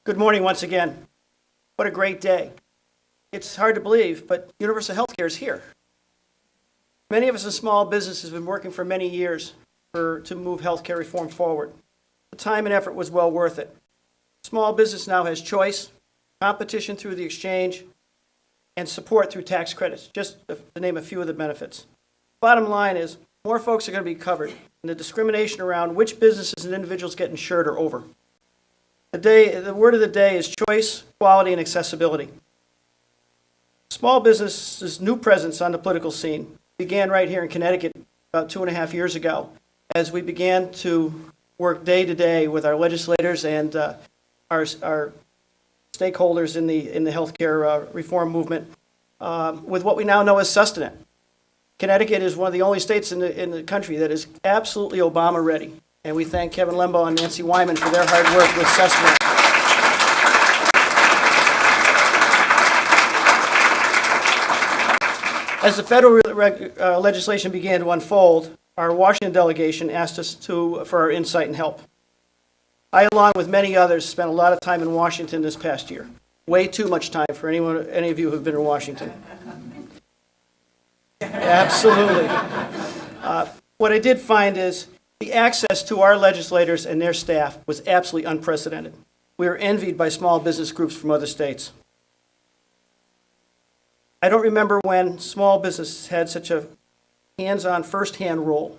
Good morning once again. What a great day. It's hard to believe, but universal health care is here. Many of us in small businesses have been working for many years to move health care reform forward. The time and effort was well worth it. Small business now has choice, competition through the exchange, and support through tax credits, just to name a few of the benefits. Bottom line is, more folks are going to be covered, and the discrimination around which businesses and individuals get insured are over. The word of the day is choice, quality, and accessibility. Small business's new presence on the political scene began right here in Connecticut about 2.5 years ago, as we began to work day to day with our legislators and our stakeholders in the healthcare reform movement with what we now know as sustenance. Connecticut is one of the only states in the country that is absolutely Obama ready. And we thank Kevin Lembo and Nancy Wyman for their hard work with sustenance. As the federal legislation began to unfold, our Washington delegation asked us for our insight and help. I, along with many others, spent a lot of time in Washington this past year. Way too much time for any of you who have been in Washington. Absolutely. What I did find is the access to our legislators and their staff was absolutely unprecedented. We were envied by small business groups from other states. I don't remember when small business had such a hands-on, first-hand role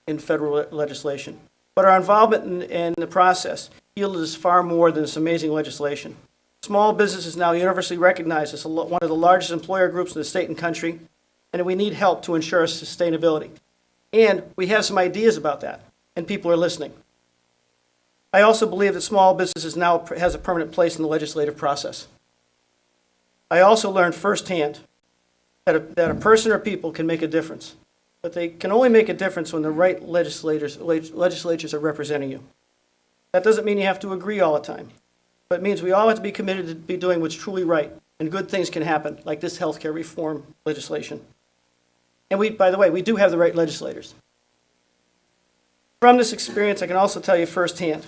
in federal legislation. But our involvement in the process yielded us far more than this amazing legislation. Small business is now universally recognized as one of the largest employer groups in the state and country, and we need help to ensure sustainability. And we have some ideas about that, and people are listening. I also believe that small businesses now has a permanent place in the legislative process. I also learned firsthand that a person or people can make a difference, but they can only make a difference when the right legislators are representing you. That doesn't mean you have to agree all the time, but it means we all have to be committed to be doing what's truly right, and good things can happen, like this healthcare reform legislation. And by the way, we do have the right legislators. From this experience, I can also tell you firsthand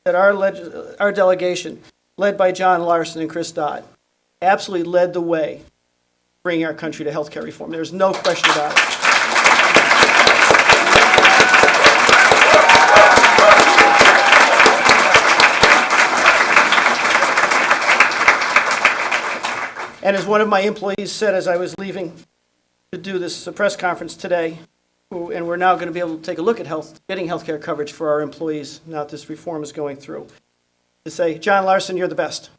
that our delegation, led by John Larson and Chris Dodd, absolutely led the way bringing our country to healthcare reform. There's no question about it. And as one of my employees said as I was leaving to do this press conference today, and we're now going to be able to take a look at getting healthcare coverage for our employees now that this reform is going through, to say, John Larson, you're the best.